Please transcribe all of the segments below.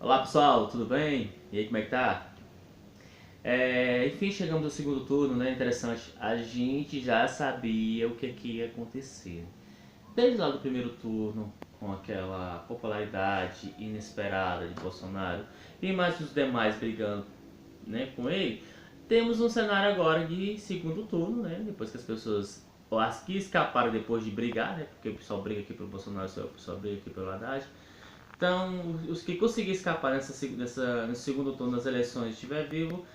Olá pessoal, tudo bem? E aí, como é que tá? Enfim, chegamos ao segundo turno, né? Interessante. A gente já sabia o que ia acontecer. Desde lá do primeiro turno, com aquela popularidade inesperada de Bolsonaro e mais os demais brigando, né, com ele, temos um cenário agora de segundo turno, né? Depois que as pessoas, ou as que escaparam depois de brigar, né? Porque o pessoal briga aqui pelo Bolsonaro, o pessoal briga aqui pelo Haddad. Então, os que conseguirem escapar nesse segundo turno das eleições e estiver vivo,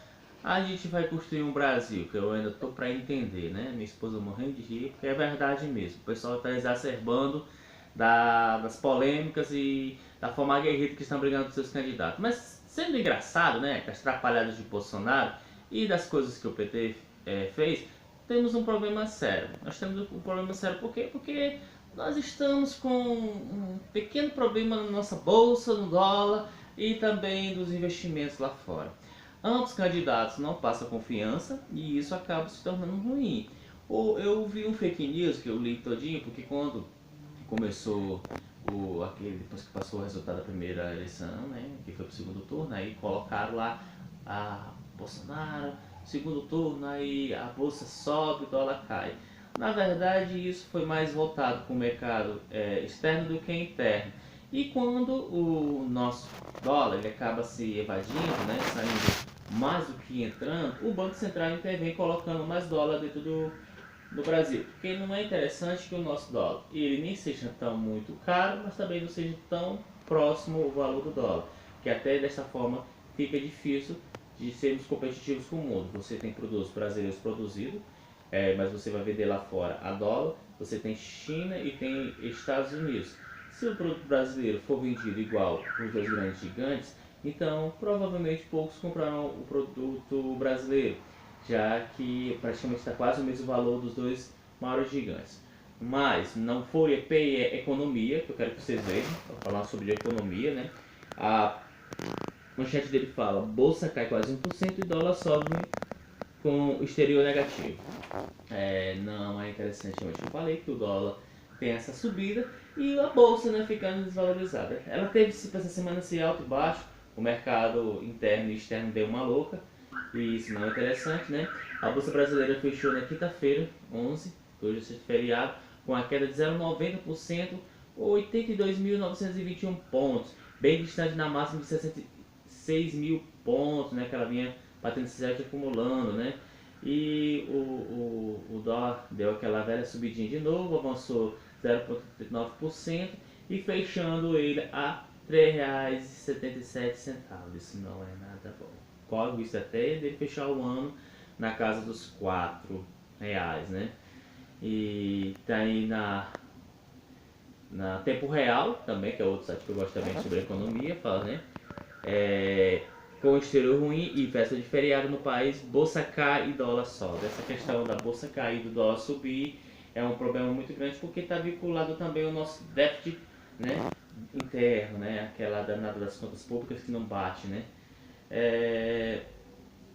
a gente vai construir um Brasil, que eu ainda tô para entender, né? Minha esposa morrendo de rir, porque é verdade mesmo. O pessoal está exacerbando das polêmicas e da forma aguerrida que estão brigando com seus candidatos. Mas sendo engraçado, né? Com as atrapalhadas de Bolsonaro e das coisas que o PT fez, temos um problema sério. Nós temos um problema sério por quê? Porque nós estamos com um pequeno problema na nossa bolsa, no dólar e também dos investimentos lá fora. Ambos candidatos não passam confiança e isso acaba se tornando ruim. Ou eu vi um fake news que eu li todinho, porque quando começou depois que passou o resultado da primeira eleição, né, que foi pro segundo turno, aí colocaram lá a Bolsonaro, segundo turno, aí a bolsa sobe, o dólar cai. Na verdade, isso foi mais voltado para o mercado externo do que interno. E quando o nosso dólar ele acaba se evadindo, né, saindo mais do que entrando, o Banco Central intervém colocando mais dólar dentro do Brasil. Porque não é interessante que o nosso dólar ele nem seja tão muito caro, mas também não seja tão próximo ao valor do dólar. Que até dessa forma fica difícil de sermos competitivos com o mundo. Você tem produtos brasileiros produzidos, mas você vai vender lá fora a dólar. Você tem China e tem Estados Unidos. Se o produto brasileiro for vendido igual os dois grandes gigantes, então provavelmente poucos comprarão o produto brasileiro, já que praticamente está quase o mesmo valor dos dois maiores gigantes. Mas não foi EP, é economia, que eu quero que vocês vejam, vou falar sobre economia, né? A manchete dele fala: bolsa cai quase 1% e dólar sobe com o exterior negativo. Não é interessante, mas eu falei que o dólar tem essa subida e a bolsa, né, ficando desvalorizada. Ela teve essa semana esse alto e baixo, o mercado interno e externo deu uma louca e isso não é interessante, né? A bolsa brasileira fechou na quinta-feira, 11, hoje é feriado, com a queda de 0,90%, 82.921 pontos, bem distante na máxima de 66 mil pontos, né, que ela vinha batendo esse acumulando, né? E o dólar deu aquela velha subidinha de novo, avançou 0,39% e fechando ele a R$ 3,77. Isso não é nada bom. Corre isso até dele fechar o ano na casa dos R$ 4, né? E tá aí na Tempo Real também, que é outro site que eu gosto também sobre economia, fala, né? Com o exterior ruim e festa de feriado no país, bolsa cai e dólar sobe. Essa questão da bolsa cair e do dólar subir é um problema muito grande porque está vinculado também ao nosso déficit, né, interno, né, aquela danada das contas públicas que não bate, né.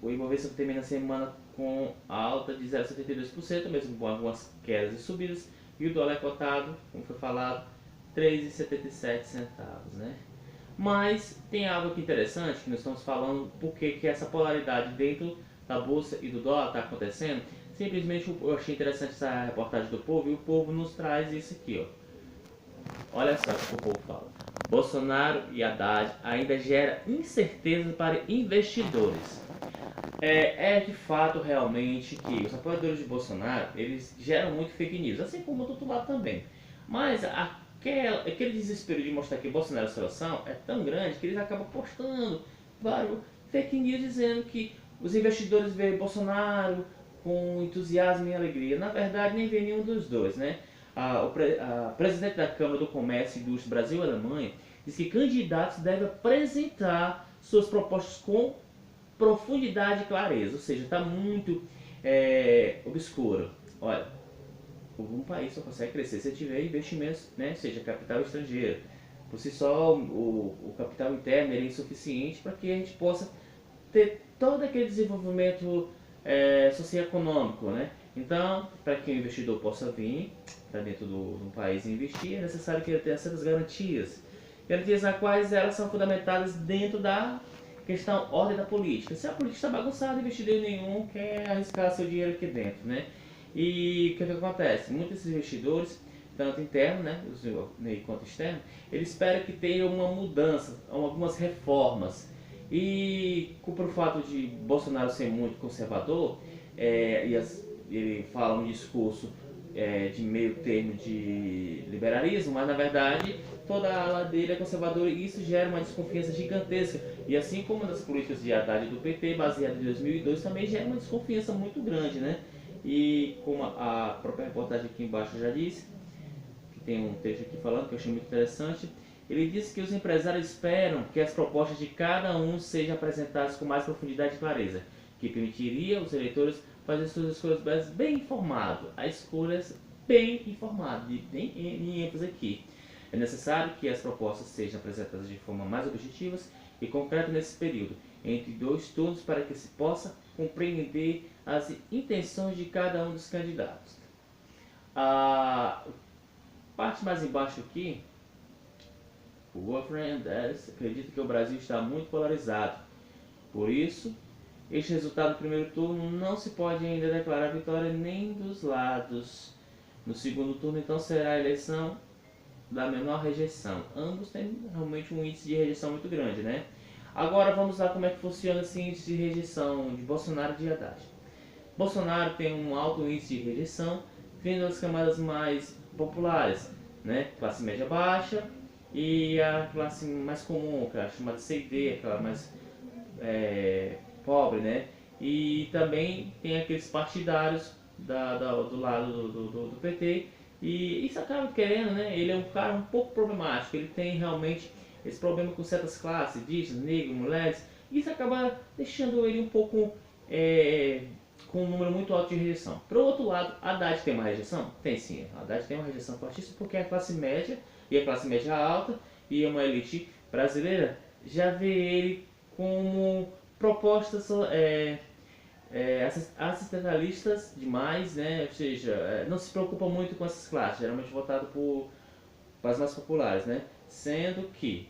O Ibovespa termina a semana com alta de 0,72%, mesmo com algumas quedas e subidas, e o dólar é cotado, como foi falado, R$ 3,77, né? Mas tem algo aqui interessante que nós estamos falando porque que essa polaridade dentro da bolsa e do dólar está acontecendo. Simplesmente eu achei interessante essa reportagem do Povo e o Povo nos traz isso aqui, ó. Olha só o que o povo fala. Bolsonaro e Haddad ainda gera incerteza para investidores. É de fato realmente que os apoiadores de Bolsonaro eles geram muito fake news, assim como do outro lado também. Mas aquele desespero de mostrar que Bolsonaro é a solução é tão grande que eles acabam postando vários fake news dizendo que os investidores veem Bolsonaro com entusiasmo e alegria. Na verdade, nem vê nenhum dos dois, né? A presidente da Câmara do Comércio e Indústria Brasil e Alemanha diz que candidatos devem apresentar suas propostas com profundidade e clareza, ou seja, está muito obscuro. Olha, um país só consegue crescer se tiver investimentos, né, seja capital estrangeiro. Por si só, o capital interno é insuficiente para que a gente possa ter todo aquele desenvolvimento socioeconômico, né? Então, para que o investidor possa vir para dentro do país e investir, é necessário que ele tenha certas garantias. garantias nas quais elas são fundamentadas dentro da questão ordem da política. Se a política está bagunçada, investidor nenhum quer arriscar seu dinheiro aqui dentro, né? E o que acontece? Muitos desses investidores, tanto interno, né, quanto externo, eles esperam que tenha uma mudança, algumas reformas. E por fato de Bolsonaro ser muito conservador, ele fala um discurso de meio termo de liberalismo, mas na verdade toda a ala dele é conservadora e isso gera uma desconfiança gigantesca. E assim como nas políticas de Haddad e do PT, baseada em 2002, também gera uma desconfiança muito grande, né? E como a própria reportagem aqui embaixo já disse, que tem um texto aqui falando que eu achei muito interessante, ele disse que os empresários esperam que as propostas de cada um sejam apresentadas com mais profundidade e clareza, que permitiria aos eleitores fazer suas escolhas bem informado, as escolhas bem informadas, bem em ênfase aqui. É necessário que as propostas sejam apresentadas de forma mais objetivas e concreta nesse período, entre 2 turnos, para que se possa compreender as intenções de cada um dos candidatos. A parte mais embaixo aqui, o Wolfram acredita que o Brasil está muito polarizado. Por isso, este resultado do primeiro turno não se pode ainda declarar vitória nem dos lados. No segundo turno, então, será a eleição da menor rejeição. Ambos têm realmente um índice de rejeição muito grande, né? Agora vamos lá como é que funciona esse índice de rejeição de Bolsonaro e de Haddad. Bolsonaro tem um alto índice de rejeição vindo das camadas mais populares, né? Classe média baixa e a classe mais comum, que é a chamada C e D, aquela mais pobre, né? E também tem aqueles partidários do lado do PT. E isso acaba querendo, né? Ele é um cara um pouco problemático. Ele tem realmente esse problema com certas classes, indígenas, negros, mulheres. E isso acaba deixando ele um pouco com um número muito alto de rejeição. Por outro lado, Haddad tem uma rejeição? Tem sim. Haddad tem uma rejeição fortíssima porque é a classe média e a classe média alta e uma elite brasileira já vê ele como propostas assistencialistas demais, né? Ou seja, não se preocupa muito com essas classes, geralmente votado para as mais populares, né? Sendo que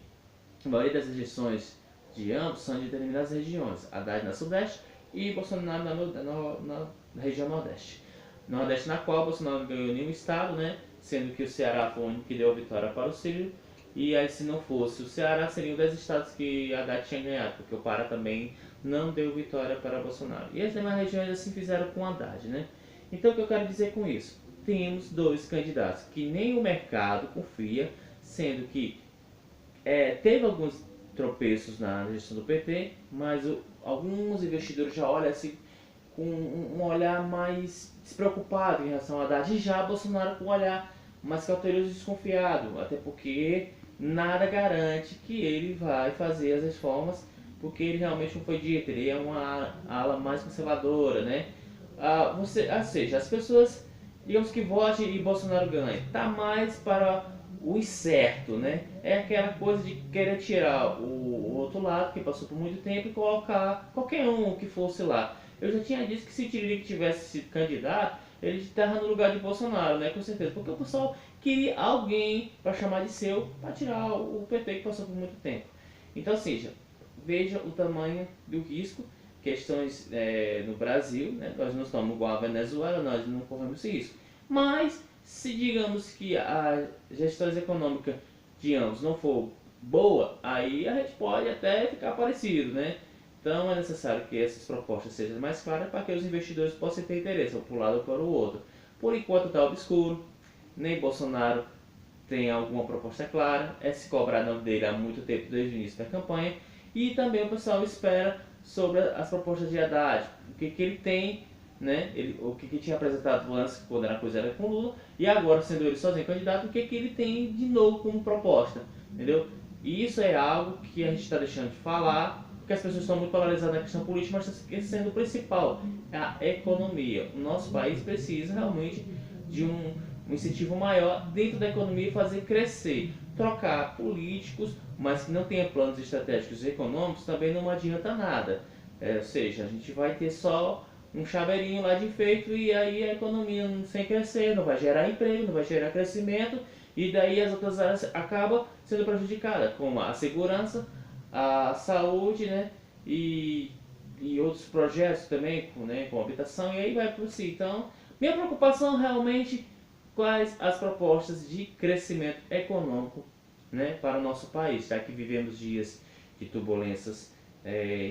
a maioria das rejeições de ambos são de determinadas regiões, Haddad na Sudeste e Bolsonaro na região Nordeste. Nordeste na qual Bolsonaro não ganhou nenhum estado, né? Sendo que o Ceará foi o único que deu a vitória para o Ciro. E aí, se não fosse o Ceará, seriam 10 estados que Haddad tinha ganhado, porque o Pará também não deu vitória para Bolsonaro. E as demais regiões assim fizeram com Haddad, né? Então, o que eu quero dizer com isso? Temos 2 candidatos que nem o mercado confia, sendo que teve alguns tropeços na gestão do PT, mas alguns investidores já olham assim com um olhar mais despreocupado em relação a Haddad, e já Bolsonaro com um olhar mais cauteloso e desconfiado, até porque nada garante que ele vai fazer as reformas, porque ele realmente não foi dito, ele é uma ala mais conservadora, né? Ou seja, as pessoas, digamos que vote e Bolsonaro ganhe, tá mais para o incerto, né? É aquela coisa de querer tirar o outro lado, que passou por muito tempo, e colocar qualquer um que fosse lá. Eu já tinha dito que se o Tiririca tivesse sido candidato, ele estava no lugar de Bolsonaro, né? Com certeza. Porque o pessoal queria alguém para chamar de seu, para tirar o PT que passou por muito tempo. Então, ou seja, veja o tamanho do risco. Questões no Brasil, né? Nós não estamos igual a Venezuela, nós não corremos risco. Mas, se digamos que a gestão econômica de ambos não for boa, aí a gente pode até ficar parecido, né? Então é necessário que essas propostas sejam mais claras para que os investidores possam ter interesse, ou para um lado ou para o outro. Por enquanto está obscuro, nem Bolsonaro tem alguma proposta clara, é se cobrado dele há muito tempo desde o início da campanha, e também o pessoal espera sobre as propostas de Haddad, o que ele tem, né? O que tinha apresentado antes, quando a coisa era com Lula, e agora, sendo ele sozinho candidato, o que ele tem de novo como proposta, entendeu? E isso é algo que a gente está deixando de falar, porque as pessoas estão muito polarizadas na questão política, mas está esquecendo o principal, a economia. O nosso país precisa realmente de um incentivo maior dentro da economia e fazer crescer. Trocar políticos, mas que não tenha planos estratégicos e econômicos, também não adianta nada. Ou seja, a gente vai ter só um chaveirinho lá de enfeite e aí a economia sem crescer, não vai gerar emprego, não vai gerar crescimento e daí as outras áreas acabam sendo prejudicadas, como a segurança, a saúde, né, e outros projetos também, com habitação, e aí vai por si. Então, minha preocupação realmente quais as propostas de crescimento econômico, né, para o nosso país, já que vivemos dias de turbulências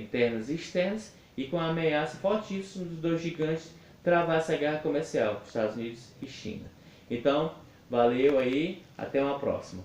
internas e externas, e com a ameaça fortíssima dos dois gigantes travar essa guerra comercial, Estados Unidos e China. Então, valeu aí, até uma próxima.